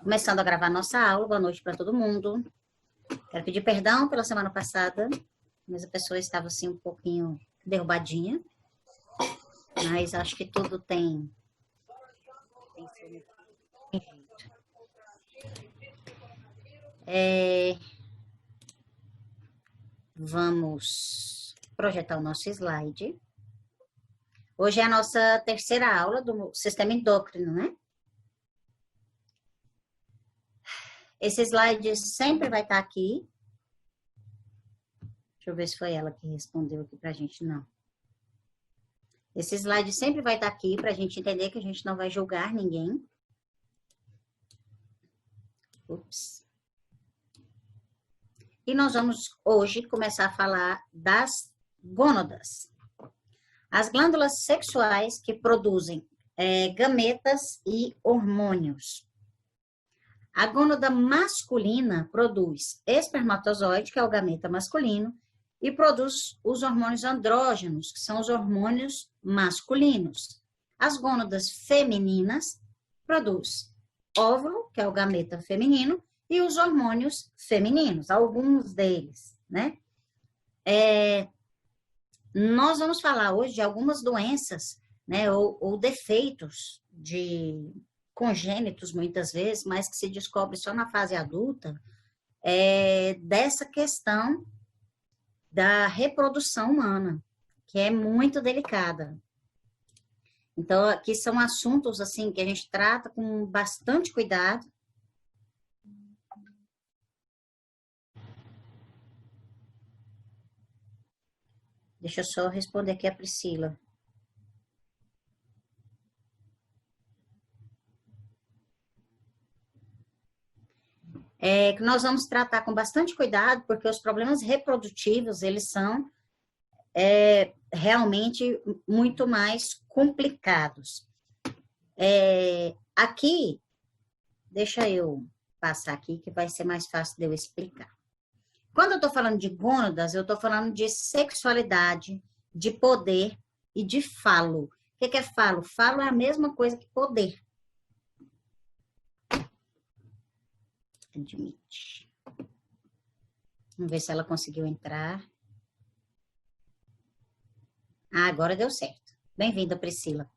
Começando a gravar nossa aula. Boa noite para todo mundo. Quero pedir perdão pela semana passada, mas a pessoa estava assim um pouquinho derrubadinha. Mas acho que tudo tem seu jeito. Vamos projetar o nosso slide. Hoje é a nossa terceira aula do sistema endócrino, né? Esse slide sempre vai estar aqui. Deixa eu ver se foi ela que respondeu aqui pra gente. Não. Esse slide sempre vai estar aqui para a gente entender que a gente não vai julgar ninguém. Ups. E nós vamos hoje começar a falar das gônadas. As glândulas sexuais que produzem gametas e hormônios. A gônada masculina produz espermatozoide, que é o gameta masculino, e produz os hormônios andrógenos, que são os hormônios masculinos. As gônadas femininas produz óvulo, que é o gameta feminino, e os hormônios femininos, alguns deles, né? Nós vamos falar hoje de algumas doenças, né, ou defeitos congênitos, muitas vezes, mas que se descobre só na fase adulta, dessa questão da reprodução humana, que é muito delicada. Então, aqui são assuntos, assim, que a gente trata com bastante cuidado. Deixa eu só responder aqui a Priscila. Que nós vamos tratar com bastante cuidado, porque os problemas reprodutivos, eles são realmente muito mais complicados. Aqui, deixa eu passar aqui, que vai ser mais fácil de eu explicar. Quando eu estou falando de gônadas, eu estou falando de sexualidade, de poder e de falo. O que é falo? Falo é a mesma coisa que poder. Admite. Vamos ver se ela conseguiu entrar. Agora deu certo. Bem-vinda, Priscila.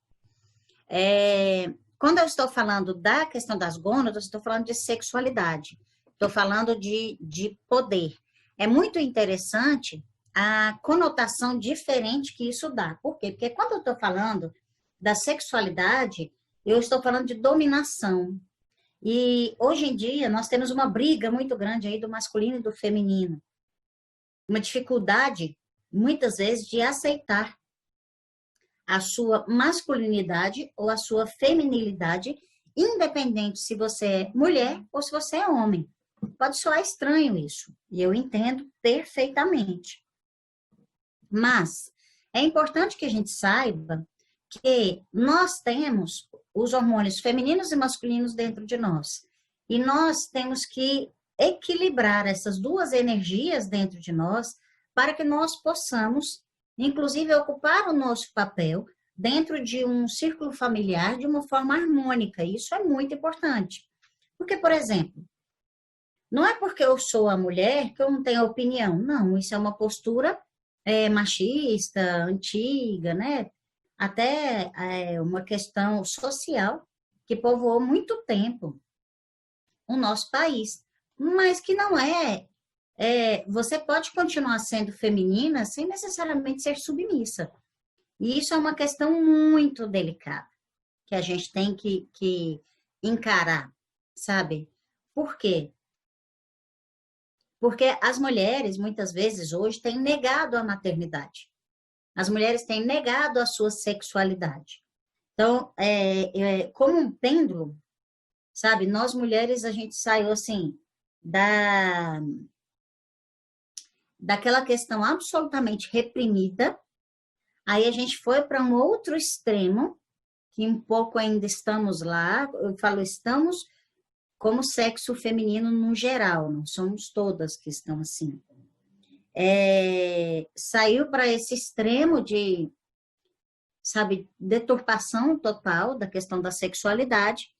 Quando eu estou falando da questão das gônadas, estou falando de sexualidade. Estou falando de poder. É muito interessante a conotação diferente que isso dá. Por quê? Porque quando eu estou falando da sexualidade, eu estou falando de dominação. E hoje em dia nós temos uma briga muito grande aí do masculino e do feminino. Uma dificuldade, muitas vezes, de aceitar a sua masculinidade ou a sua feminilidade, independente se você é mulher ou se você é homem. Pode soar estranho isso, e eu entendo perfeitamente. Mas é importante que a gente saiba que nós temos os hormônios femininos e masculinos dentro de nós. E nós temos que equilibrar essas duas energias dentro de nós para que nós possamos, inclusive, ocupar o nosso papel dentro de um círculo familiar de uma forma harmônica. Isso é muito importante. Porque, por exemplo, não é porque eu sou a mulher que eu não tenho opinião. Não, isso é uma postura machista, antiga, né? Até uma questão social que povoou muito tempo o nosso país. Mas que não você pode continuar sendo feminina sem necessariamente ser submissa. E isso é uma questão muito delicada, que a gente tem que encarar, sabe? Por quê? Porque as mulheres, muitas vezes, hoje, têm negado a maternidade. As mulheres têm negado a sua sexualidade. Então, como um pêndulo, sabe? Nós, mulheres, a gente saiu, assim, daquela questão absolutamente reprimida, aí a gente foi para um outro extremo, que um pouco ainda estamos lá, eu falo estamos como sexo feminino no geral, não somos todas que estão assim. Saiu para esse extremo de, sabe, deturpação total da questão da sexualidade,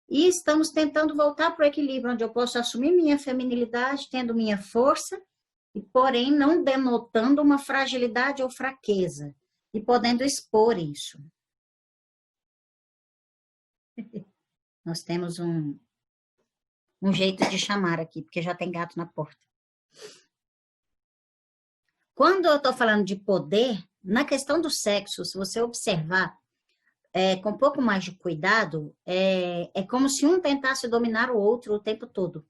E estamos tentando voltar para o equilíbrio, onde eu posso assumir minha feminilidade, tendo minha força, e porém não denotando uma fragilidade ou fraqueza, e podendo expor isso. Nós temos um jeito de chamar aqui, porque já tem gato na porta. Quando eu estou falando de poder, na questão do sexo, se você observar com um pouco mais de cuidado, é como se um tentasse dominar o outro o tempo todo.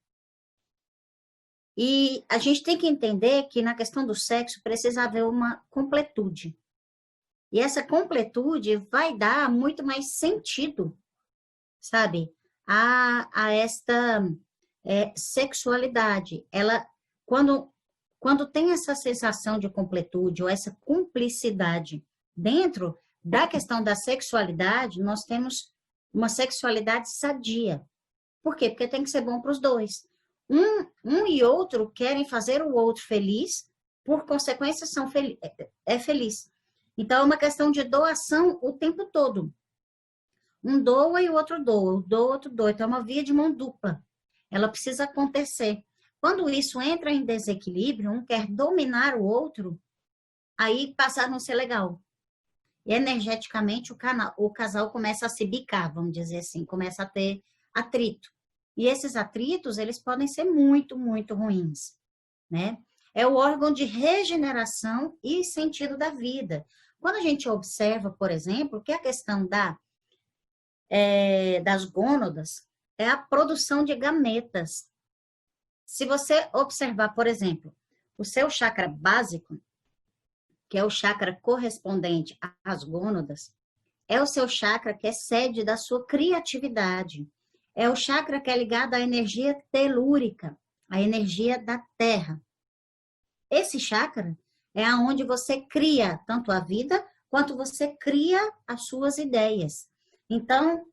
E a gente tem que entender que na questão do sexo precisa haver uma completude. E essa completude vai dar muito mais sentido, sabe, a esta sexualidade. Ela, quando tem essa sensação de completude ou essa cumplicidade dentro da questão da sexualidade, nós temos uma sexualidade sadia. Por quê? Porque tem que ser bom para os dois. Um e outro querem fazer o outro feliz, por consequência é feliz. Então, é uma questão de doação o tempo todo. Um doa e o outro doa, outro doa. Então, é uma via de mão dupla. Ela precisa acontecer. Quando isso entra em desequilíbrio, um quer dominar o outro, aí passa a não ser legal. E energeticamente o casal começa a se bicar, vamos dizer assim, começa a ter atrito. E esses atritos, eles podem ser muito, muito ruins, né? É o órgão de regeneração e sentido da vida. Quando a gente observa, por exemplo, que a questão das gônadas é a produção de gametas. Se você observar, por exemplo, o seu chakra básico, que é o chakra correspondente às gônadas, é o seu chakra que é sede da sua criatividade. É o chakra que é ligado à energia telúrica, à energia da terra. Esse chakra é aonde você cria tanto a vida, quanto você cria as suas ideias. Então,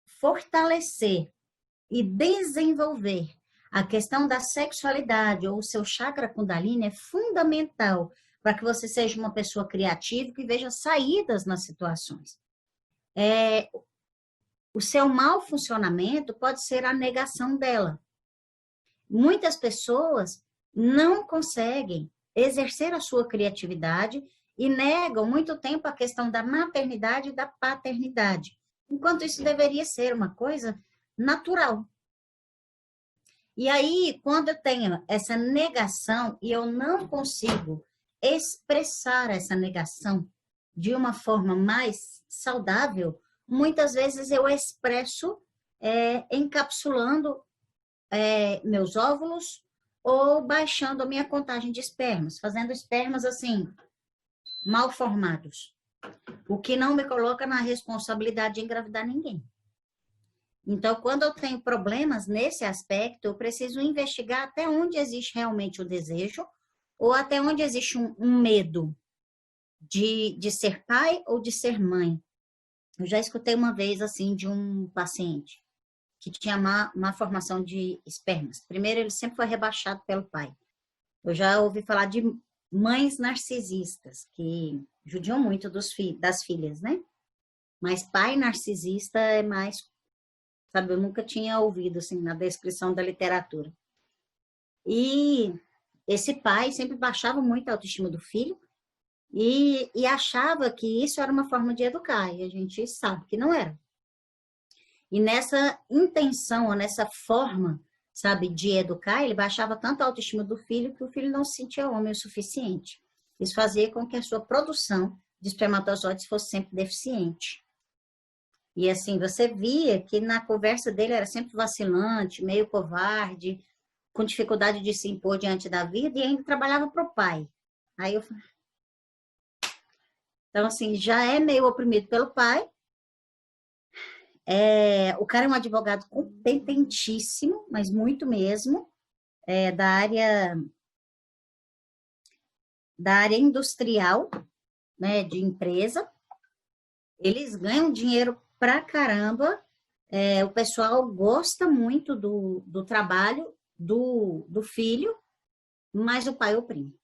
fortalecer e desenvolver a questão da sexualidade ou o seu chakra Kundalini é fundamental para que você seja uma pessoa criativa e que veja saídas nas situações. O seu mau funcionamento pode ser a negação dela. Muitas pessoas não conseguem exercer a sua criatividade e negam muito tempo a questão da maternidade e da paternidade, enquanto isso deveria ser uma coisa natural. E aí, quando eu tenho essa negação e eu não consigo expressar essa negação de uma forma mais saudável, muitas vezes eu expresso encapsulando meus óvulos ou baixando a minha contagem de espermas, fazendo espermas assim, mal formados. O que não me coloca na responsabilidade de engravidar ninguém. Então, quando eu tenho problemas nesse aspecto, eu preciso investigar até onde existe realmente o desejo ou até onde existe um medo de ser pai ou de ser mãe. Eu já escutei uma vez, assim, de um paciente que tinha má formação de espermas. Primeiro, ele sempre foi rebaixado pelo pai. Eu já ouvi falar de mães narcisistas, que judiam muito das filhas, né? Mas pai narcisista é mais, sabe, eu nunca tinha ouvido, assim, na descrição da literatura. E esse pai sempre baixava muito a autoestima do filho e achava que isso era uma forma de educar, e a gente sabe que não era. E nessa intenção, ou nessa forma, sabe, de educar, ele baixava tanto a autoestima do filho que o filho não se sentia homem o suficiente. Isso fazia com que a sua produção de espermatozoides fosse sempre deficiente. E assim, você via que na conversa dele era sempre vacilante, meio covarde, com dificuldade de se impor diante da vida e ainda trabalhava para o pai. Aí eu falei... Então, assim, já é meio oprimido pelo pai. O cara é um advogado competentíssimo, mas muito mesmo, da área industrial, né, de empresa. Eles ganham dinheiro pra caramba, o pessoal gosta muito do trabalho do filho, mas o pai oprime.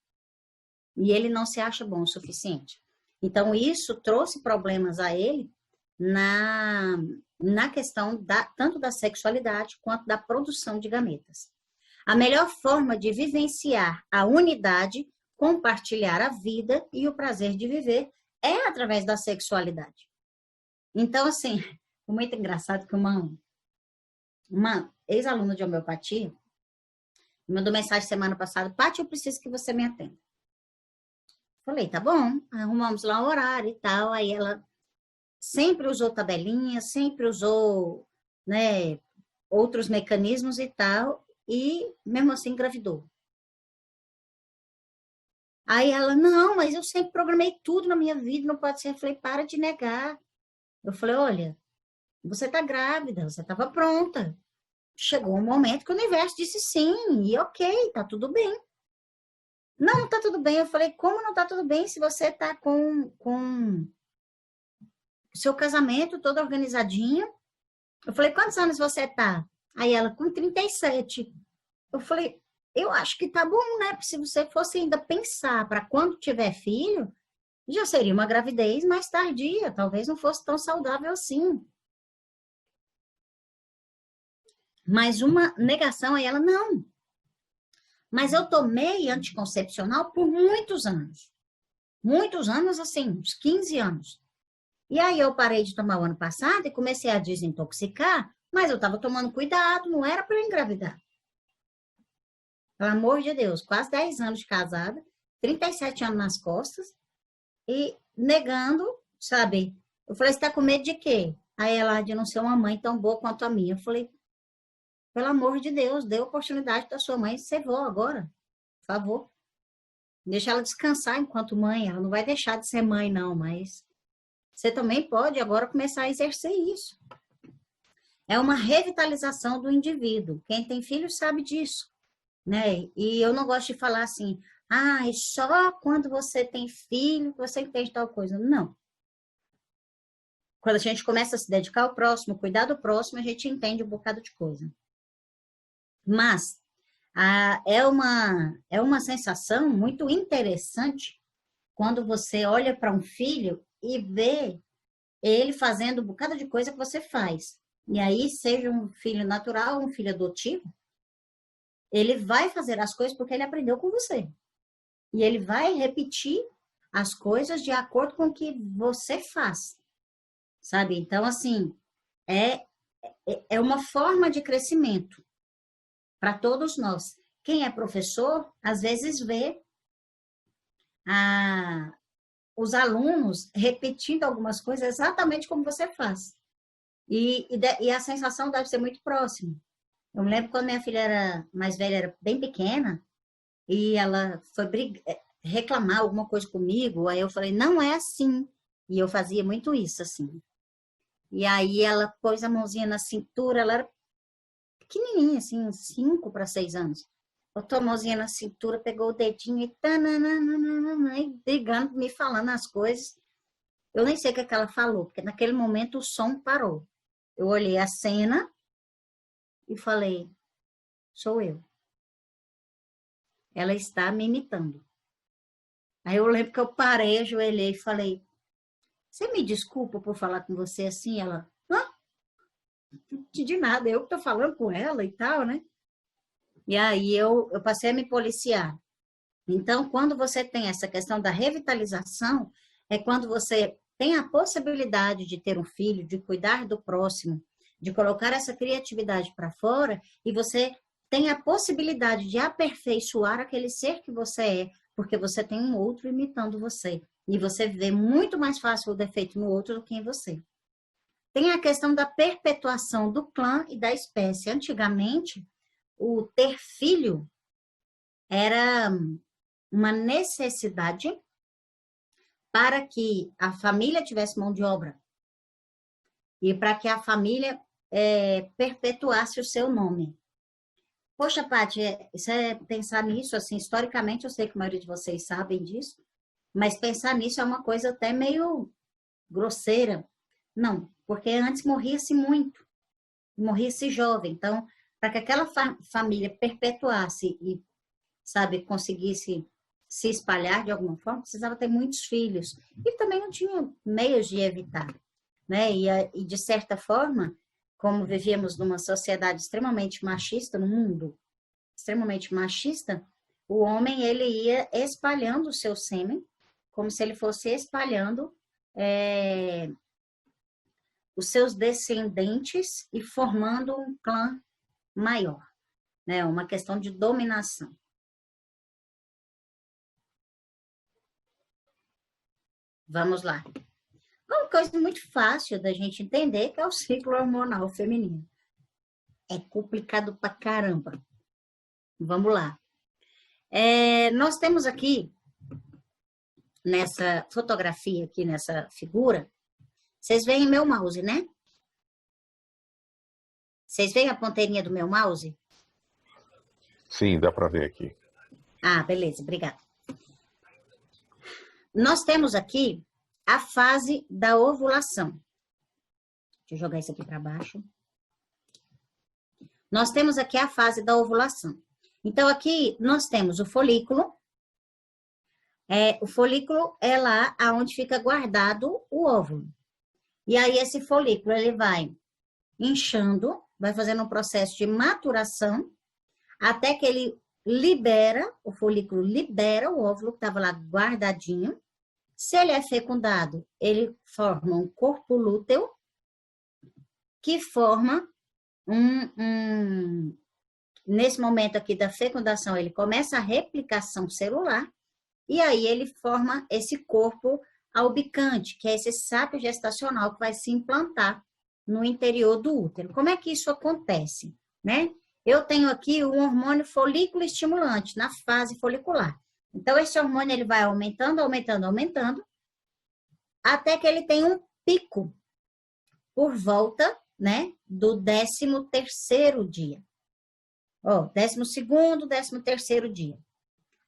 E ele não se acha bom o suficiente. Então, isso trouxe problemas a ele na questão tanto da sexualidade quanto da produção de gametas. A melhor forma de vivenciar a unidade, compartilhar a vida e o prazer de viver é através da sexualidade. Então, assim, foi muito engraçado que uma ex-aluna de homeopatia me mandou mensagem semana passada: Paty, eu preciso que você me atenda. Falei, tá bom, arrumamos lá o horário e tal. Aí ela sempre usou tabelinha, sempre usou, né, outros mecanismos e tal, e mesmo assim engravidou. Aí ela, não, mas eu sempre programei tudo na minha vida, não pode ser. Eu falei, para de negar. Eu falei, olha, você tá grávida, você estava pronta. Chegou um momento que o universo disse sim, e ok, tá tudo bem. Não, tá tudo bem. Eu falei, como não tá tudo bem se você tá com seu casamento todo organizadinho? Eu falei, quantos anos você tá? Aí ela, com 37. Eu falei, eu acho que tá bom, né? Porque se você fosse ainda pensar para quando tiver filho, já seria uma gravidez mais tardia, talvez não fosse tão saudável assim. Mas uma negação, aí ela, não. Mas eu tomei anticoncepcional por muitos anos. Muitos anos, assim, uns 15 anos. E aí eu parei de tomar o ano passado e comecei a desintoxicar, mas eu estava tomando cuidado, não era para engravidar. Pelo amor de Deus, quase 10 anos de casada, 37 anos nas costas, e negando, sabe? Eu falei, você tá com medo de quê? Aí ela, de não ser uma mãe tão boa quanto a minha. Eu falei, pelo amor de Deus, dê a oportunidade da sua mãe ser vó agora, por favor. Deixa ela descansar enquanto mãe, ela não vai deixar de ser mãe, não, mas você também pode agora começar a exercer isso. É uma revitalização do indivíduo. Quem tem filho sabe disso, né? E eu não gosto de falar assim, só quando você tem filho você entende tal coisa. Não. Quando a gente começa a se dedicar ao próximo, cuidar do próximo, a gente entende um bocado de coisa. Mas é uma sensação muito interessante quando você olha para um filho e vê ele fazendo um bocado de coisa que você faz. E aí, seja um filho natural, um filho adotivo, ele vai fazer as coisas porque ele aprendeu com você. E ele vai repetir as coisas de acordo com o que você faz. Sabe? Então, assim, é uma forma de crescimento para todos nós. Quem é professor, às vezes vê os alunos repetindo algumas coisas exatamente como você faz. E a sensação deve ser muito próxima. Eu me lembro quando minha filha era mais velha, era bem pequena, e ela foi reclamar alguma coisa comigo, aí eu falei, não é assim. E eu fazia muito isso, assim. E aí ela pôs a mãozinha na cintura, ela era pequenininha, assim, 5 para 6 anos. Botou a mãozinha na cintura, pegou o dedinho e brigando, me falando as coisas. Eu nem sei o que ela falou, porque naquele momento o som parou. Eu olhei a cena e falei, sou eu. Ela está me imitando. Aí eu lembro que eu parei, ajoelhei e falei, você me desculpa por falar com você assim? Ela, não entendi nada, eu que tô falando com ela e tal, né? E aí eu passei a me policiar. Então, quando você tem essa questão da revitalização, é quando você tem a possibilidade de ter um filho, de cuidar do próximo, de colocar essa criatividade para fora, e você tem a possibilidade de aperfeiçoar aquele ser que você é, porque você tem um outro imitando você. E você vê muito mais fácil o defeito no outro do que em você. Tem a questão da perpetuação do clã e da espécie. Antigamente, o ter filho era uma necessidade para que a família tivesse mão de obra e para que a família perpetuasse o seu nome. Poxa, Paty, isso é pensar nisso, assim, historicamente, eu sei que a maioria de vocês sabem disso, mas pensar nisso é uma coisa até meio grosseira. Não, porque antes morria-se muito, morria-se jovem. Então, para que aquela família perpetuasse e, sabe, conseguisse se espalhar de alguma forma, precisava ter muitos filhos. E também não tinha meios de evitar. né? E de certa forma, como vivíamos numa sociedade extremamente machista, no mundo extremamente machista, o homem ele ia espalhando o seu sêmen, como se ele fosse espalhando os seus descendentes e formando um clã maior, né? Uma questão de dominação. Vamos lá. Uma coisa muito fácil da gente entender que é o ciclo hormonal feminino. É complicado pra caramba. Vamos lá. Nós temos aqui, nessa fotografia, aqui nessa figura, vocês veem meu mouse, né? Vocês veem a ponteirinha do meu mouse? Sim, dá para ver aqui. Ah, beleza, obrigada. Nós temos aqui a fase da ovulação. Deixa eu jogar isso aqui para baixo. Nós temos aqui a fase da ovulação. Então, aqui nós temos o folículo. O folículo é lá onde fica guardado o óvulo. E aí, esse folículo, ele vai inchando, vai fazendo um processo de maturação, até que ele o folículo libera o óvulo que estava lá guardadinho. Se ele é fecundado, ele forma um corpo lúteo, que forma nesse momento aqui da fecundação, ele começa a replicação celular, e aí ele forma esse corpo albicante, que é esse saco gestacional que vai se implantar no interior do útero. Como é que isso acontece, né? Eu tenho aqui o hormônio folículo estimulante na fase folicular. Então, esse hormônio ele vai aumentando, aumentando, aumentando, até que ele tem um pico por volta, né, do 13º dia. 12º, 13º dia.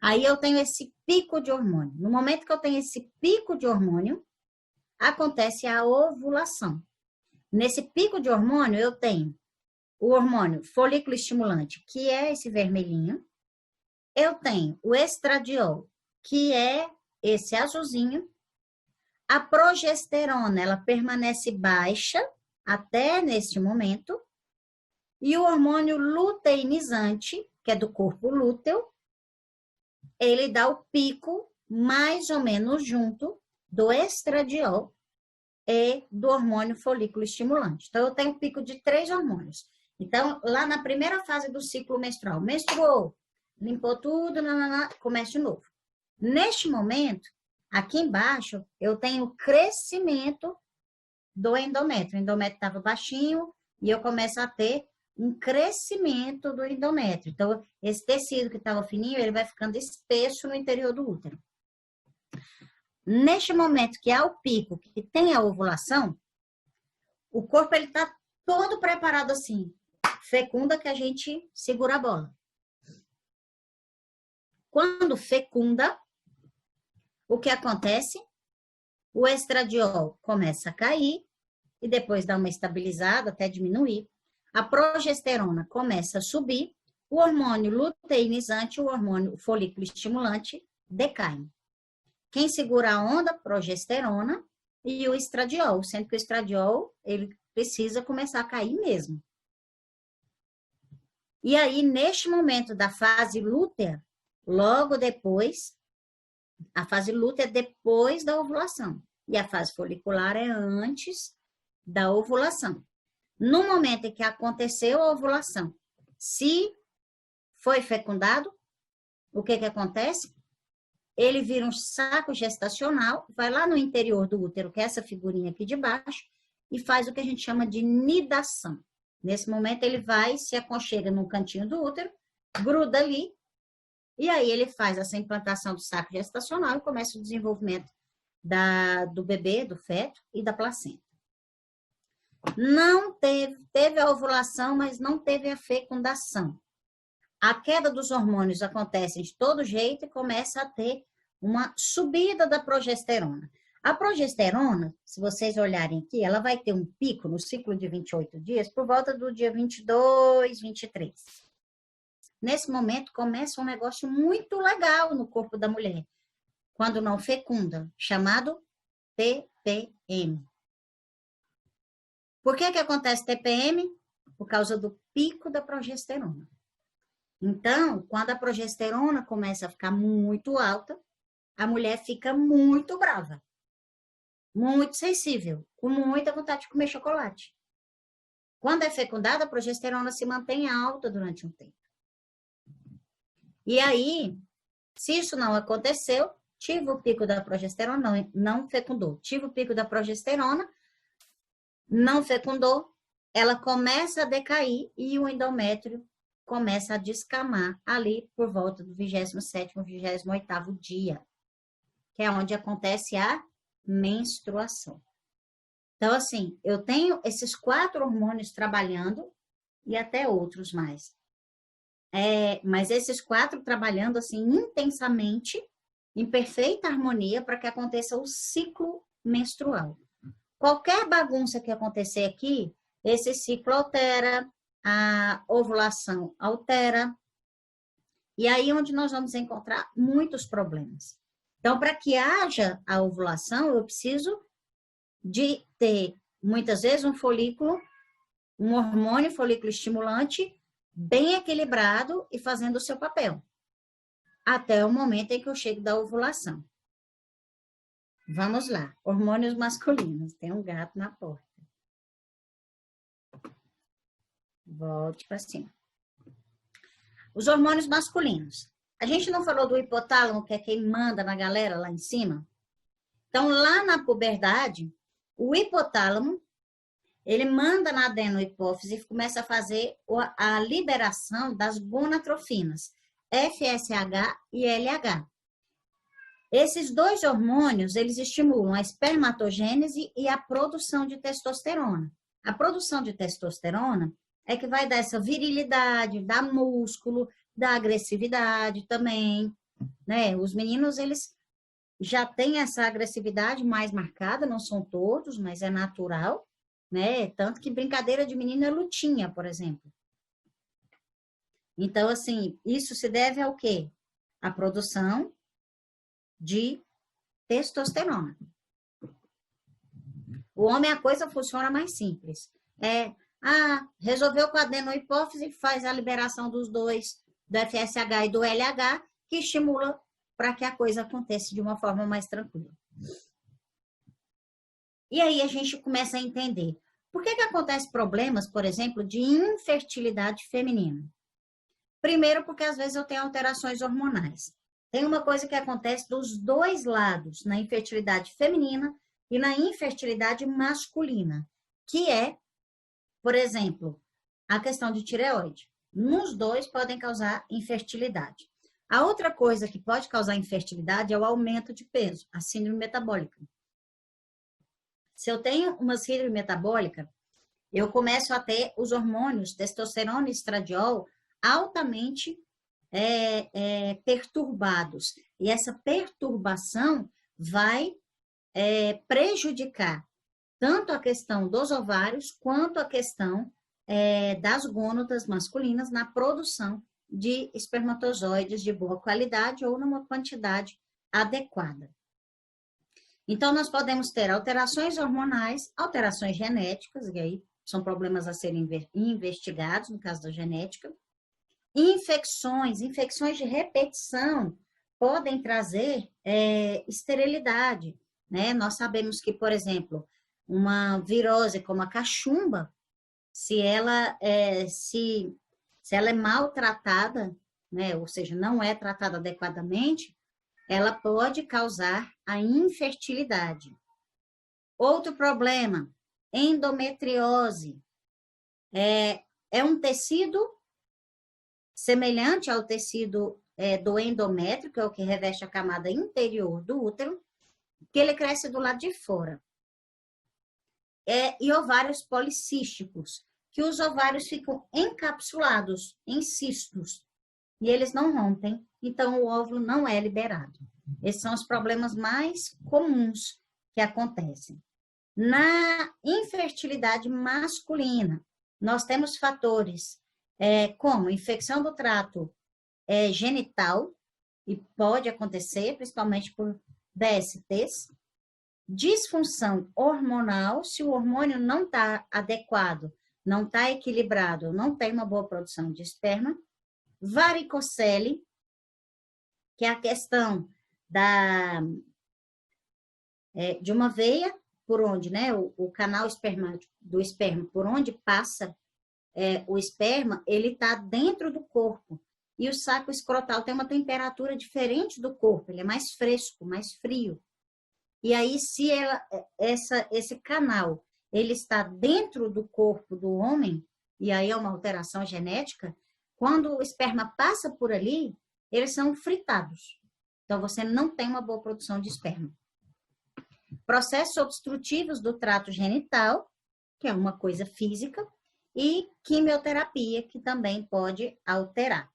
Aí eu tenho esse pico de hormônio. No momento que eu tenho esse pico de hormônio, acontece a ovulação. Nesse pico de hormônio, eu tenho o hormônio folículo estimulante, que é esse vermelhinho. Eu tenho o estradiol, que é esse azulzinho. A progesterona, ela permanece baixa até neste momento. E o hormônio luteinizante, que é do corpo lúteo, ele dá o pico mais ou menos junto do estradiol e do hormônio folículo estimulante. Então, eu tenho um pico de 3 hormônios. Então, lá na primeira fase do ciclo menstrual, menstruou, limpou tudo, começa de novo. Neste momento, aqui embaixo, eu tenho o crescimento do endométrio. O endométrio estava baixinho e eu começo a ter um crescimento do endométrio. Então, esse tecido que estava fininho, ele vai ficando espesso no interior do útero. Neste momento que há o pico, que tem a ovulação, o corpo ele está todo preparado assim, fecunda que a gente segura a bola. Quando fecunda, o que acontece? O estradiol começa a cair e depois dá uma estabilizada até diminuir. A progesterona começa a subir, o hormônio luteinizante, o hormônio folículo estimulante decaem. Quem segura a onda? Progesterona e o estradiol, sendo que o estradiol ele precisa começar a cair mesmo. E aí, neste momento da fase lútea, logo depois, a fase lútea é depois da ovulação. E a fase folicular é antes da ovulação. No momento em que aconteceu a ovulação, se foi fecundado, o que acontece? Ele vira um saco gestacional, vai lá no interior do útero, que é essa figurinha aqui de baixo, e faz o que a gente chama de nidação. Nesse momento, ele vai, se aconchega num cantinho do útero, gruda ali, e aí ele faz essa implantação do saco gestacional e começa o desenvolvimento do bebê, do feto e da placenta. Não teve a ovulação, mas não teve a fecundação. A queda dos hormônios acontece de todo jeito e começa a ter uma subida da progesterona. A progesterona, se vocês olharem aqui, ela vai ter um pico no ciclo de 28 dias por volta do dia 22, 23. Nesse momento começa um negócio muito legal no corpo da mulher, quando não fecunda, chamado TPM. Por que acontece TPM? Por causa do pico da progesterona. Então, quando a progesterona começa a ficar muito alta, a mulher fica muito brava, muito sensível, com muita vontade de comer chocolate. Quando é fecundada, a progesterona se mantém alta durante um tempo. E aí, se isso não aconteceu, tive o pico da progesterona, não fecundou. Tive o pico da progesterona, não fecundou, ela começa a decair e o endométrio começa a descamar ali por volta do 27º, 28º dia, que é onde acontece a menstruação. Então, assim, eu tenho esses 4 hormônios trabalhando e até outros mais. Mas esses 4 trabalhando, assim, intensamente, em perfeita harmonia para que aconteça o ciclo menstrual. Qualquer bagunça que acontecer aqui, esse ciclo altera, a ovulação altera, e aí é onde nós vamos encontrar muitos problemas. Então, para que haja a ovulação, eu preciso de ter, muitas vezes, um hormônio folículo estimulante bem equilibrado e fazendo o seu papel, até o momento em que eu chego da ovulação. Vamos lá, hormônios masculinos. Tem um gato na porta. Volte para cima. Os hormônios masculinos. A gente não falou do hipotálamo, que é quem manda na galera lá em cima? Então, lá na puberdade, o hipotálamo, ele manda na adenohipófise e começa a fazer a liberação das gonatrofinas, FSH e LH. Esses 2 hormônios, eles estimulam a espermatogênese e a produção de testosterona. A produção de testosterona é que vai dar essa virilidade, dar músculo, dar agressividade também, né? Os meninos, eles já têm essa agressividade mais marcada, não são todos, mas é natural, né? Tanto que brincadeira de menino é lutinha, por exemplo. Então, assim, isso se deve ao quê? A produção de testosterona. O homem, a coisa funciona mais simples. Resolveu com a adenohipófise, faz a liberação dos 2, do FSH e do LH, que estimula para que a coisa aconteça de uma forma mais tranquila. E aí a gente começa a entender por que acontece problemas, por exemplo, de infertilidade feminina. Primeiro, porque às vezes eu tenho alterações hormonais. Tem uma coisa que acontece dos 2 lados, na infertilidade feminina e na infertilidade masculina, que é, por exemplo, a questão de tireoide. Nos 2 podem causar infertilidade. A outra coisa que pode causar infertilidade é o aumento de peso, a síndrome metabólica. Se eu tenho uma síndrome metabólica, eu começo a ter os hormônios testosterona e estradiol altamente perturbados. E essa perturbação vai prejudicar tanto a questão dos ovários quanto a questão das gônadas masculinas na produção de espermatozoides de boa qualidade ou numa quantidade adequada. Então, nós podemos ter alterações hormonais, alterações genéticas, e aí são problemas a serem investigados, no caso da genética. Infecções de repetição podem trazer esterilidade, né? Nós sabemos que, por exemplo, uma virose como a cachumba, se ela é maltratada, né? Ou seja, não é tratada adequadamente, ela pode causar a infertilidade. Outro problema, endometriose. É um tecido semelhante ao tecido do endométrio, que é o que reveste a camada interior do útero, que ele cresce do lado de fora. E ovários policísticos, que os ovários ficam encapsulados em cistos, e eles não rompem, então o óvulo não é liberado. Esses são os problemas mais comuns que acontecem. Na infertilidade masculina, nós temos fatores como infecção do trato genital, e pode acontecer, principalmente por DSTs, Disfunção hormonal, se o hormônio não está adequado, não está equilibrado, não tem uma boa produção de esperma. Varicocele, que é a questão de uma veia, por onde, né, o canal espermático do esperma, por onde passa o esperma, ele está dentro do corpo. E o saco escrotal tem uma temperatura diferente do corpo, ele é mais fresco, mais frio. E aí, se esse canal ele está dentro do corpo do homem, e aí é uma alteração genética, quando o esperma passa por ali, eles são fritados. Então, você não tem uma boa produção de esperma. Processos obstrutivos do trato genital, que é uma coisa física, e quimioterapia, que também pode alterar.